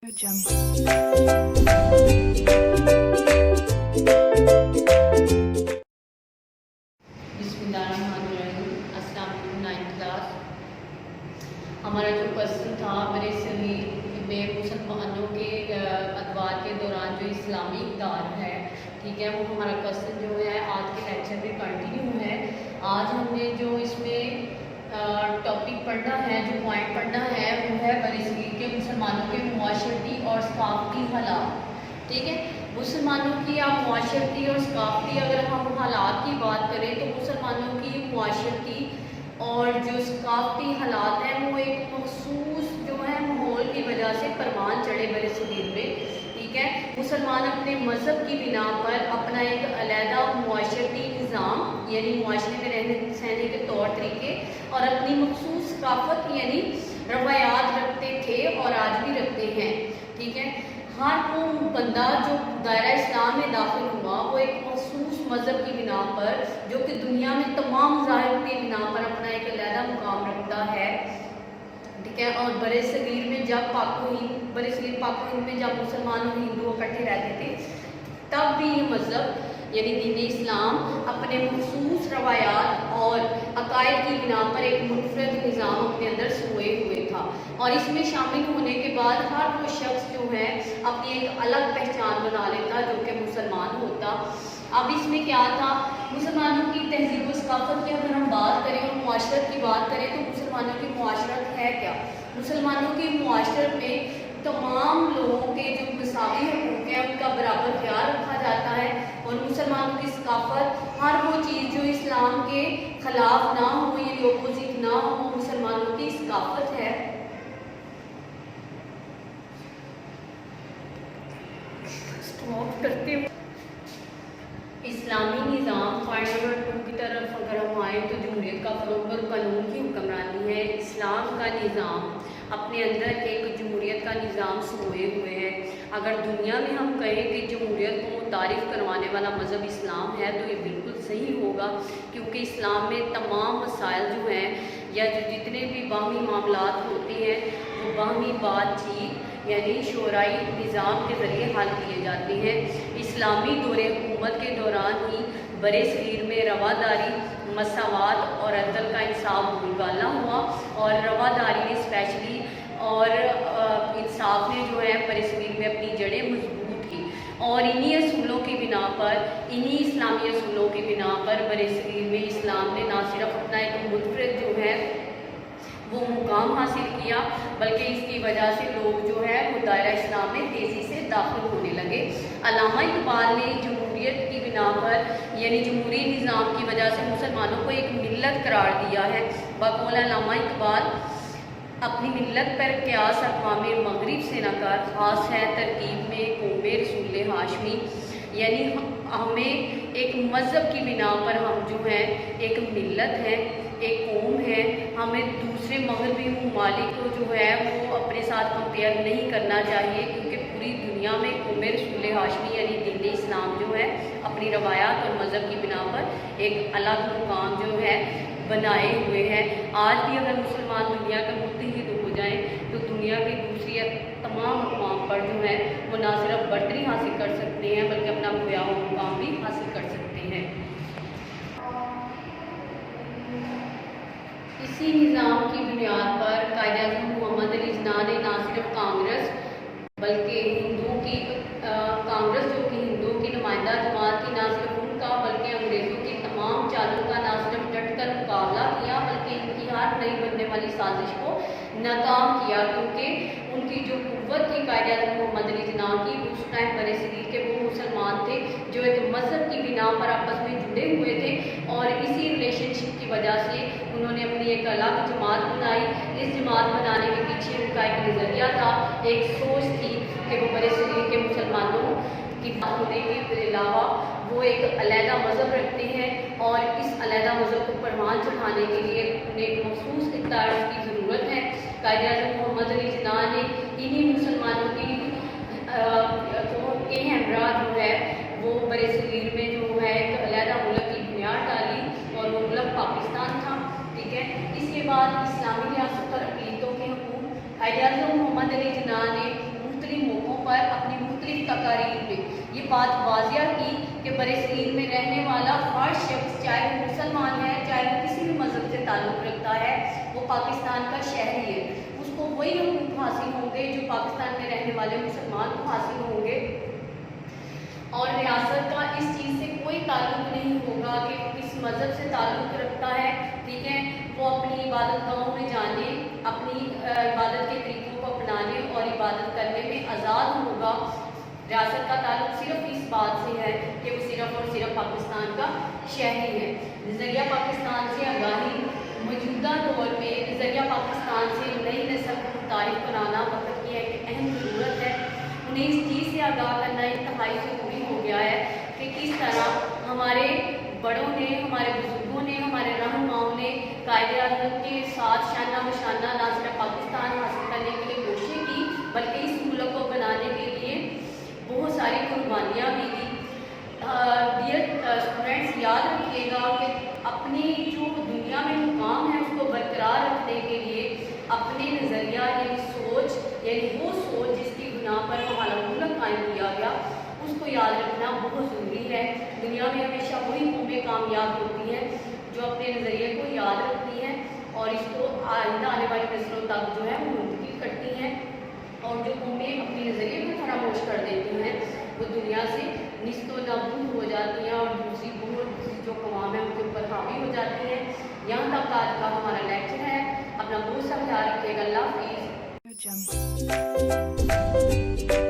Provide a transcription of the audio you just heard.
बिस्मिल्लाहिर्रहमानिर्रहीम। अस्सलाम वालेकुम। 9th class. हमारा जो क्वेश्चन था बड़े सगीर में मुसलमानों के अदवार के दौरान जो इस्लामी इक़्तिदार है, ठीक है, वो हमारा क्वेश्चन जो है आज के लेक्चर में कंटिन्यू है। आज हमने जो इसमें टॉपिक पढ़ना है, जो पॉइंट पढ़ना है, वो है बड़े सगीर के मुसलमानों के मुआशरती और सकाफ़ती हालात। ठीक है, मुसलमानों की आप मुआशरती और सकाफ़ती अगर हम हालात की बात करें तो मुसलमानों की मुआशरती और जो सकाफ़ती हालात हैं वो एक मखसूस जो है माहौल की वजह से परवान चढ़े बड़े सगीर में। ठीक है, मुसलमान अपने मज़हब की बिना पर अपना एक अलहदा मुआशरती निज़ाम यानी मुआशरे में रहने सहने के तौर तरीके और अपनी मखसूस सकाफ़त यानी रवायात रखते थे और आज भी रखते हैं। ठीक है, हर वो बंदा जो दायरा इस्लाम में दाखिल हुआ वो एक मखसूस मज़हब की बिना पर जो कि दुनिया में तमाम मज़ाहिब की बिना पर अपना एक अलहदा मुकाम रखता है। ठीक है, और बड़े सगीर में जब बड़े सगीर पाक हिंद में जब मुसलमान और हिंदू इकट्ठे रहते थे तब भी ये मज़हब यानी दीन इस्लाम अपने मखसूस रवायात और अकायद की बिना पर एक मुनफरद निज़ाम अपने अंदर सोए हुए था और इसमें शामिल होने के बाद हर वो शख्स जो है अपनी एक अलग पहचान बना लेता जो कि मुसलमान होता। अब इसमें क्या था, मुसलमानों की तहजीब व सकाफ़त की अगर हम बात करें और मुआशरत की बात करें तो मुसलमानों की मुआशरत है क्या। मुसलमानों की मुआशरत में तमाम लोगों के जो मसावी हकूक़ हैं उनका बराबर ख्याल रखा जाता है और मुसलमानों की सकाफ़त हर वो चीज़ जो इस्लाम के ख़िलाफ़ ना हो यानी अपोजिट ना हो मुसलमानों की सकाफ़त है। स्टॉप करते हुए इस्लामी निज़ाम पॉइंट नंबर 2 की तरफ अगर हम आएँ तो जमहूरियत का फ़रोग़ और कानून की हुक्मरानी है। इस्लाम का निज़ाम अपने अंदर एक जमहूरियत का निज़ाम सोए हुए है। अगर दुनिया में हम कहें कि जमहूरियत को मुतारिफ़ करवाने वाला मज़हब इस्लाम है तो ये बिल्कुल सही होगा, क्योंकि इस्लाम में तमाम मसाइल जो हैं या जो जितने भी बाहमी मामलात होते हैं वो बाहमी बातचीत यानी शोराई निज़ाम के ज़रिए हल किए जाते हैं। इस्लामी दौरे हुकूमत के दौरान ही बड़े सगीर में रवादारी, मसावात और अदल का इंसाफ बोलबाला हुआ और रवादारी ने स्पेशली और इंसाफ ने जो है बड़े सगीर में अपनी जड़ें मजबूत की और इन्हीं असूलों की बिना पर, इन्हीं इस्लामी असूलों की बिना पर बड़े सगीर में इस्लाम ने ना सिर्फ अपना एक मुनफरद जो है वो मुकाम हासिल किया बल्कि इसकी वजह से लोग जो है वो दायरा इस्लाम में तेज़ी से दाखिल होने लगे। अल्लामा इकबाल ने जमहूरियत की बिना पर यानी जमहूरी निज़ाम की वजह से मुसलमानों को एक मिल्लत करार दिया है। बकौल अल्लामा इकबाल, अपनी मिल्लत पर क़यास अक़वाम मग़रिब से नकार ख़ास है तरकीब में कौम रसूल हाशमी, यानी हमें एक मज़हब की बिना पर हम जो हैं एक मिल्लत है, एक कौम है, हमें दूसरे मग़रबी ममालिक को जो है वो अपने साथ कंपेयर नहीं करना चाहिए, क्योंकि पूरी दुनिया में कौम रसूल हाशमी यानी दीन इस्लाम जो है अपनी रवायात और मज़हब की बिना पर एक अलग मुकाम जो है बनाए हुए हैं। आज भी अगर मुसलमान दुनिया के मुत्तहिद हो जाएँ तो दुनिया की दूसरी तमाम अक़वाम पर जो है वो ना सिर्फ बरतरी हासिल कर सकते हैं बल्कि अपना खोया हुआ मुकाम भी हासिल कर सकते हैं। इसी निज़ाम की बुनियाद पर कायद-ए-आज़म मोहम्मद अली जिन्ना ने ना सिर्फ कांग्रेस बल्कि हिंदुओं की कांग्रेस जो कि हिंदुओं की नुमाइंदा जमात थी, ना सिर्फ उनका बल्कि अंग्रेज़ों की तमाम चालों का ना सिर्फ डटकर मुकाबला किया बल्कि इनकी हर नई बनने वाली साजिश को नाकाम किया, क्योंकि उनकी जो कुव्वत थी कायद-ए-आज़म मोहम्मद अली जिन्ना की उस टाइम बड़े सगीर के वो मुसलमान थे जो एक मज़हब की बिना पर आपस में जुड़े हुए थे और इसी रिलेशनशिप की वजह से उन्होंने अपनी एक अलग जमात बनाई। इस जमात बनाने के पीछे उनका एक नज़रिया था, एक सोच थी कि वो बड़े सगीर के मुसलमानों की बात होने के अलावा वो एक अलहदा मज़हब रखते हैं और इस अलहदा मज़हब को परवान चढ़ाने के लिए उन्हें एक मखसूस इक़्तिदार की ज़रूरत है। कायद-ए-आज़म मोहम्मद अली जिन्ना ने इन्हीं मुसलमानों की के हमरा जो है वो बड़े सगीर में जो है एक अलहदा मुल्क की बुनियाद डाली और वो मुल्क पाकिस्तान था। ठीक है, बाद इस्लामी रियासत और अक़लीतों के हुकूक कायद-ए-आज़म मोहम्मद अली जिन्ना ने मुख्तलिफ بات واضح کی کہ برصغیر میں رہنے والا ہر شخص، چاہے وہ مسلمان ہے، چاہے وہ کسی بھی مذہب سے تعلق رکھتا ہے، وہ پاکستان کا شہری ہے، اس کو وہی حقوق حاصل ہوں گے جو پاکستان میں رہنے والے مسلمان کو حاصل ہوں گے، اور ریاست کا اس چیز سے کوئی تعلق نہیں ہوگا کہ وہ کس مذہب سے تعلق رکھتا ہے، ٹھیک ہے، وہ اپنی عبادت گاہوں میں جانے، اپنی عبادت کے طریقوں کو اپنانے اور عبادت کرنے میں آزاد ہوگا۔ ریاست کا تعلق صرف اس بات سے ہے کہ وہ صرف اور صرف پاکستان کا شہری ہے۔ نظریہ پاکستان سے آگاہی، موجودہ دور میں نظریہ پاکستان سے نئی نسل کو متعارف کرانا وقت کی ایک اہم ضرورت ہے۔ انہیں اس چیز سے آگاہ کرنا انتہائی ضروری ہو گیا ہے کہ کس طرح ہمارے بڑوں نے، ہمارے بزرگوں نے، ہمارے رہنماؤں نے قائد اعظم کے ساتھ شانہ بشانہ نہ صرف پاکستان حاصل کرنے کے لیے کوششیں کی بلکہ اس ملک کو بنانے کے لیے بہت ساری قربانیاں بھی دی۔ ڈیئر اسٹوڈنٹس، یاد رکھیے گا کہ اپنی جو دنیا میں مقام ہے اس کو برقرار رکھنے کے لیے اپنے نظریہ یعنی سوچ، یعنی وہ سوچ جس کی بنا پر ہمارا ملک قائم کیا گیا، اس کو یاد رکھنا بہت ضروری ہے۔ دنیا میں ہمیشہ وہی قومیں کامیاب ہوتی ہیں جو اپنے نظریے کو یاد رکھتی ہیں اور اس کو آئندہ آنے والی نسلوں تک جو ہے وہ منتقل کرتی ہیں، اور جو قومیں اپنے نظریے کو فراموش کر دیتی ہیں وہ دنیا سے نیست و نابود ہو جاتی ہیں اور دوسری بہت جو قوام ہیں ان کے اوپر حاوی ہو جاتی ہیں۔ یہاں تک آج کا ہمارا لیکچر ہے۔ اپنا بہت سا خیال رکھیے گا۔ اللہ حافظ۔